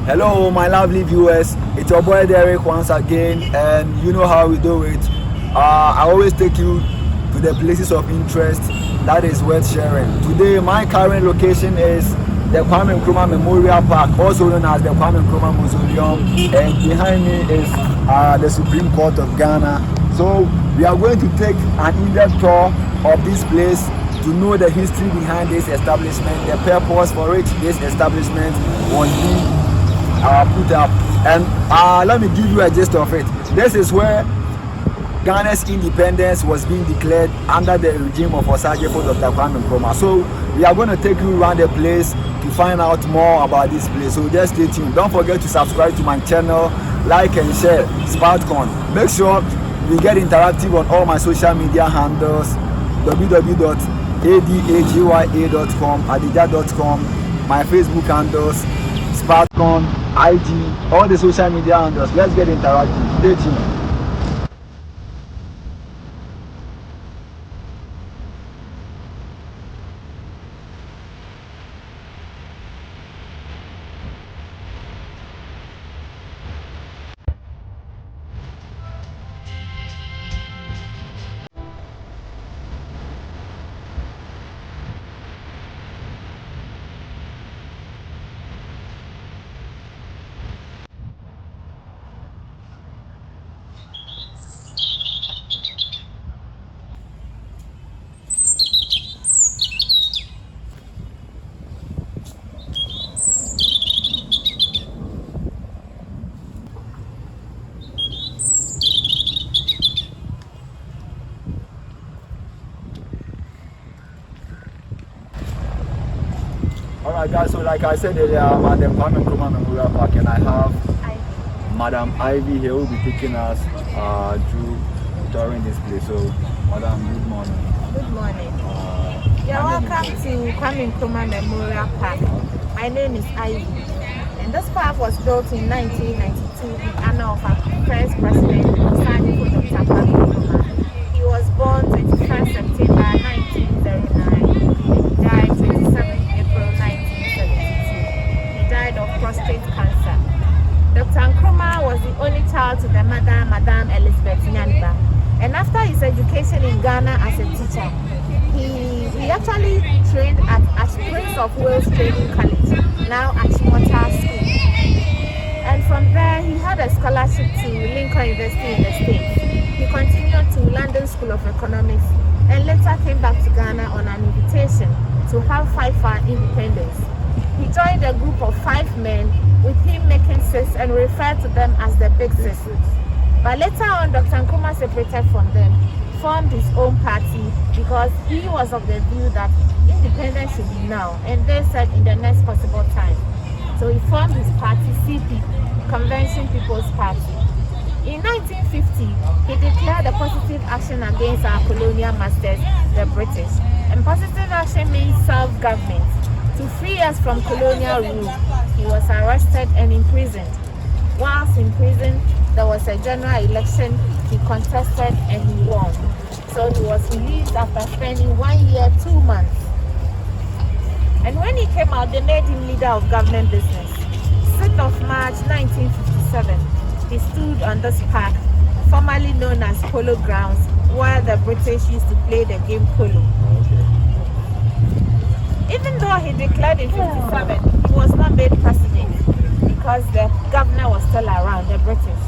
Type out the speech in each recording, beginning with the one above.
Hello, my lovely viewers. It's your boy Derek once again, and you know how we do it. I always take you to the places of interest that is worth sharing. Today, my current location is the Kwame Nkrumah Memorial Park, also known as the Kwame Nkrumah Mausoleum, and behind me is the Supreme Court of Ghana. So we are going to take an in-depth tour of this place to know the history behind this establishment, the purpose for which this establishment was being put up, and let me give you a gist of it. This is where Ghana's independence was being declared under the regime of Osajefo Dr Kwame Nkrumah. So we are going to take you around the place to find out more about this place. So just stay tuned. Don't forget to subscribe to my channel, like and share. Spart. Make sure we get interactive on all my social media handles: www.adagya.com, adija.com, my Facebook handles, Spartcon, IG, all the social media handles. Let's get interactive. Stay tuned. Alright guys, so like I said earlier, I'm at the Kwame Nkrumah Memorial Park, and I have Madam Ivy here who will be taking us through touring this place. So Madam, good morning. Good morning. You're welcome to Kwame Nkrumah Memorial Park. My name is Ivy, and this park was built in 1992 in honor of our first president, Dr Kwame Nkrumah. He was born 21st September 1939. He died 27th April 1972. He died of prostate cancer. Dr. Nkrumah was the only child to the mother, Madam Elizabeth Nyanba. And after his education in Ghana as a teacher, he actually trained at Prince of Wales Training College, now at Motor School. And from there, he had a scholarship to Lincoln University in the States. He continued to London School of Economics and later came back to Ghana on an invitation to help fight for our independence. He joined a group of 5 men, with him making 6, and referred to them as the Big Six. But later on, Dr. Nkrumah separated from them, formed his own party, because he was of the view that independence should be now, and they said in the next possible time. So he formed his party, CP, Convention People's Party. In 1950, he declared a positive action against our colonial masters, the British. And positive action means self-government. To free us from colonial rule, he was arrested and imprisoned. Whilst in prison, there was a general election. He contested and he won. So he was released after spending 1 year, 2 months. And when he came out, they made him leader of government business. 6th of March 1957, he stood on this park, formerly known as Polo Grounds, where the British used to play the game polo. Even though he declared in 1957, he was not made president because the governor was still around, the British.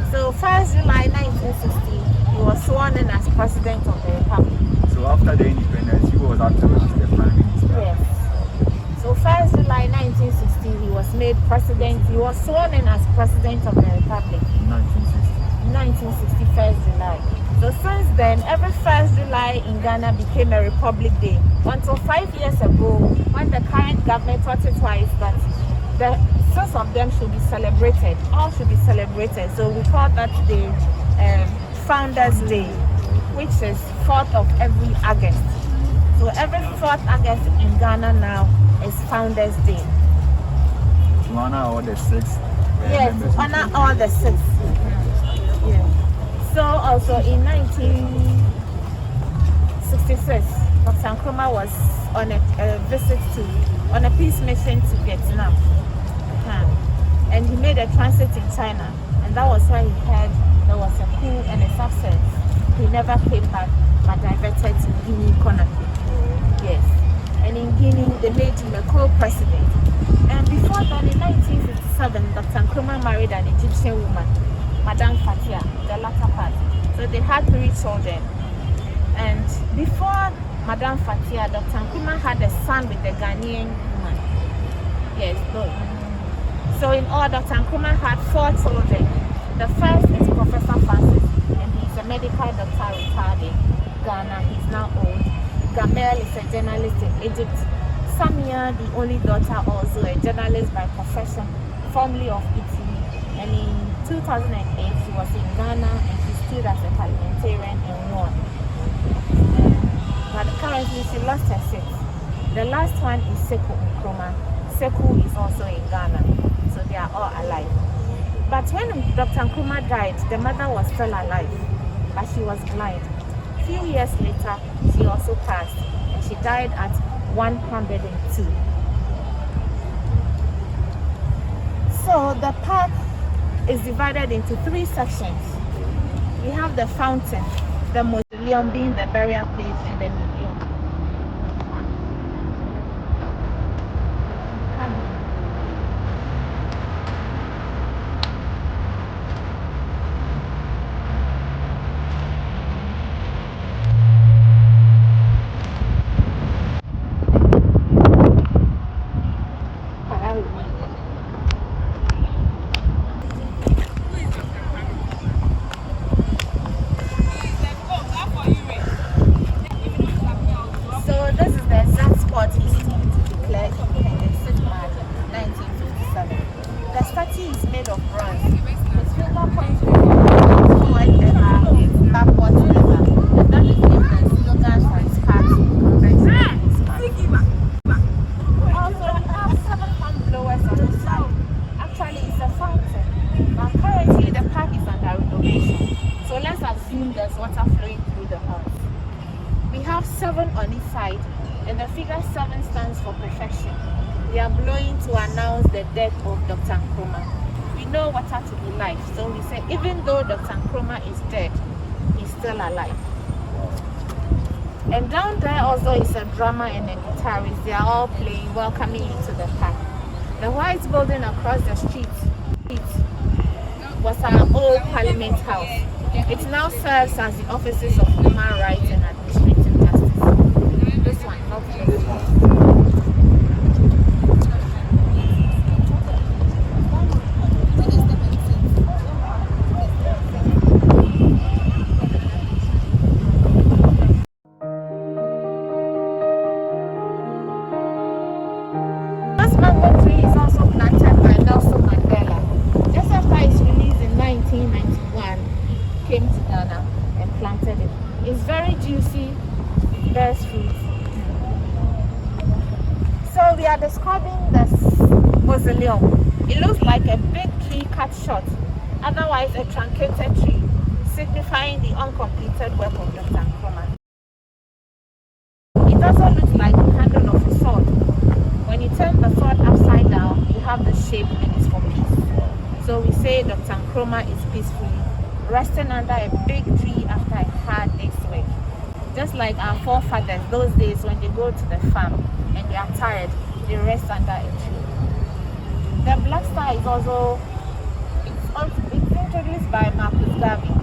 So 1st July 1960, he was sworn in as president of the republic. So after the independence, he was acting as the prime minister. Yes. So 1st July 1960, he was made president. He was sworn in as president of the republic. 1960, 1st July. So since then, every 1st July in Ghana became a Republic Day. Until 5 years ago, when the current government thought it wise that the 6 of them should be celebrated, all should be celebrated. So we call that the Founders Day, which is 4th of every August. So every 4th August in Ghana now is Founders Day. To honor all the 6. Yes, to honor all the 6. Yeah. So also in 1966, Dr. Nkrumah was on a visit on a peace mission to Vietnam. and he made a transit in China, and that was why he heard there was a coup and a substance. He never came back, but diverted to Guinea Conakry. Yes, and in Guinea they made him a co-president. And before that, in 1957, Dr. Nkrumah married an Egyptian woman, Madame Fatia, the latter part. So they had 3 children. And before Madame Fatia, Dr. Nkrumah had a son with a Ghanaian woman. Yes, no. So in all, Dr. Nkrumah had 4 children. The first is Professor Francis, and he's a medical doctor retired in Ghana. He's now old. Gamel is a journalist in Egypt. Samia, the only daughter, also a journalist by profession, formerly of Italy. And in 2008, she was in Ghana and she stood as a parliamentarian and won. But currently, she lost her seat. The last one is Sekou Nkrumah. Sekou is also in Ghana, so they are all alive. But when Dr. Nkrumah died, the mother was still alive, but she was blind. A few years later, she also passed, and she died at 102. So the park is divided into 3 sections. We have the fountain, the mausoleum being the burial place, and the museum. There's water flowing through the house. We have 7 on each side, and the figure 7 stands for perfection. We are blowing to announce the death of Dr. Nkrumah. We know water to be life, so we say even though Dr. Nkrumah is dead, he's still alive. And down there also is a drummer and a guitarist. They are all playing, welcoming you to the park. The white building across the street was our old Parliament House. It now serves as the offices of human rights and administrative justice. This one, not this one. This mango tree is also planted by Nelson Mandela. Just after its release in 1991, came to Ghana and planted it. It's very juicy, bears fruit. So we are describing this mausoleum. It looks like a big tree cut short, otherwise a truncated tree, signifying the uncompleted work of Dr. Nkrumah. It also looks like the handle of a sword. When you turn the sword upside down, you have the shape and it's for peace. So we say Dr. Nkrumah is peacefully resting under a big tree after a hard day's work. Just like our forefathers, those days when they go to the farm and they are tired, they rest under a tree. The black star is also it's introduced by Marcus Garvey,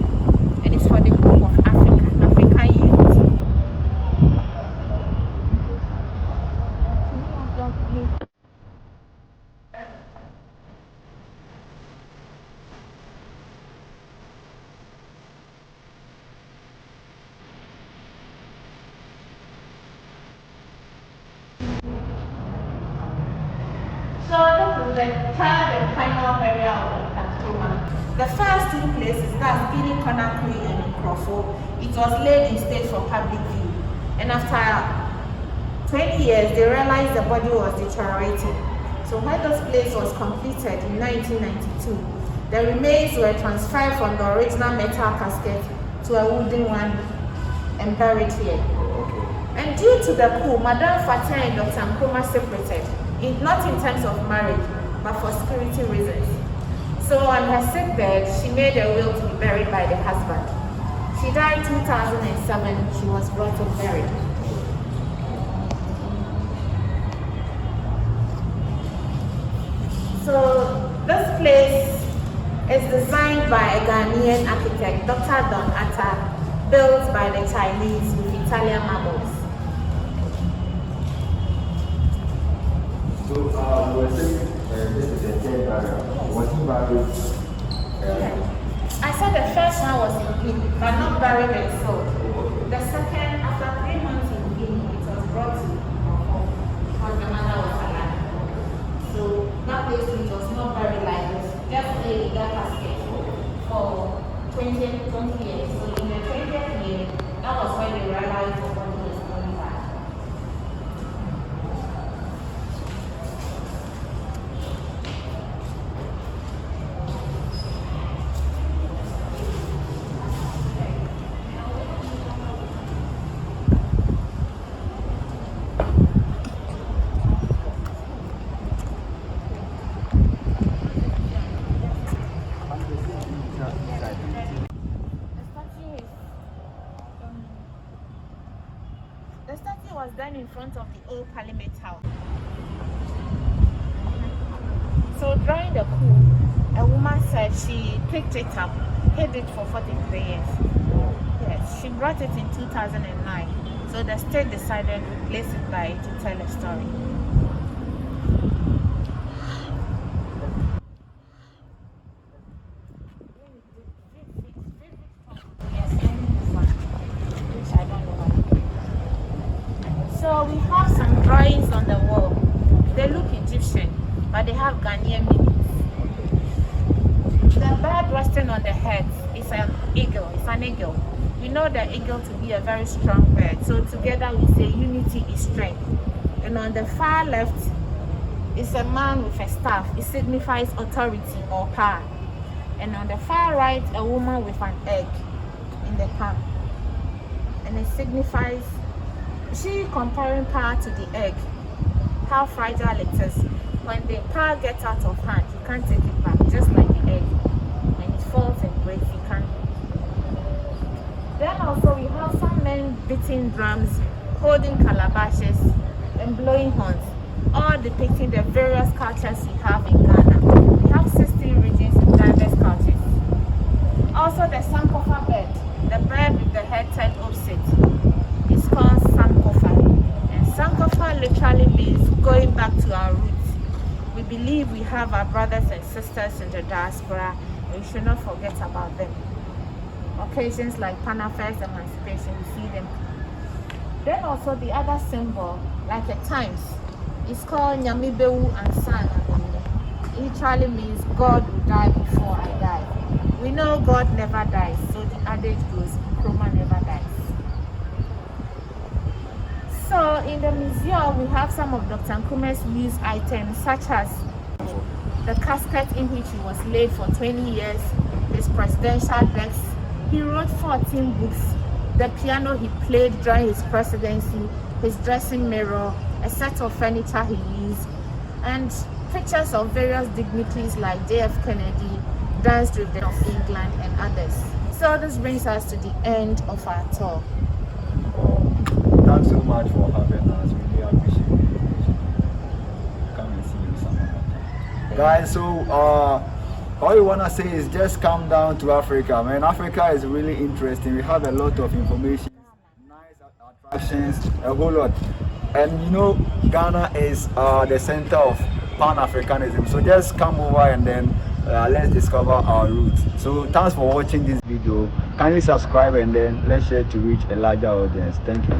and it's for the hope of African unity. So this is the third and final burial of Dr. Nkrumah. The first 2 places, that's Guinea Conakry and Nkrofo, it was laid in state for public view. And after 20 years, they realized the body was deteriorating. So when this place was completed in 1992, the remains were transferred from the original metal casket to a wooden one and buried here. And due to the coup, Madame Fatia and Dr. Nkrumah separated. Not in terms of marriage, but for security reasons. So on her sickbed, she made a will to be buried by the husband. She died 2007. She was brought to buried. So this place is designed by a Ghanaian architect, Dr. built by the Chinese with Italian marbles. So we're saying this is the third barrier. Was he buried? Yeah. I said the first one was in Guinea, but not buried and sold. The second, after 3 months in Guinea, it was brought to home because the mother was alive. So that place it was not buried like this, just a legal casket for 20 years. So in the 20th year, that was when they realized the body was going back. The statue was done in front of the old Parliament House. So during the coup, a woman said she picked it up, hid it for 43 years. Yes, she brought it in 2009. So the state decided to replace it by to tell a story. So we have some drawings on the wall. They look Egyptian, but they have Ghanaian meanings. The bird resting on the head is an eagle. It's an eagle. We know the eagle to be a very strong bird. So together we say unity is strength. And on the far left is a man with a staff. It signifies authority or power. And on the far right, a woman with an egg in the palm. And it signifies she comparing power to the egg, how fragile it is. When the power gets out of hand, you can't take it back, just like the egg. When it falls and breaks, you can't. Then also we have some men beating drums, holding calabashes, and blowing horns, all depicting the various cultures we have in Ghana. We have 16 regions with diverse cultures. Also the Sankofa bird, the bird with the head turned opposite, is called Sankofa. And Sankofa literally means going back to our roots. We believe we have our brothers and sisters in the diaspora, and we should not forget about them. Occasions like Pan Affairs, Emancipation, we see them. Then also the other symbol, like a times, is called Nyamibewu and San. It literally means God will die before I die. We know God never dies, so the adage goes, Nkrumah never dies. So in the museum, we have some of Dr. Nkrumah's used items, such as the casket in which he was laid for 20 years, his presidential desk. He wrote 14 books, the piano he played during his presidency, his dressing mirror, a set of furniture he used, and pictures of various dignitaries like J.F. Kennedy, danced with the of England and others. So this brings us to the end of our tour. Thanks so much for having us. We really appreciate it. Come and see you some other time. Guys, so all we want to say is just come down to Africa, man. Africa is really interesting. We have a lot of information, nice attractions, a whole lot. And you know, Ghana is the center of Pan-Africanism. So just come over and then let's discover our roots. So thanks for watching this video. Kindly subscribe and then let's share to reach a larger audience. Thank you.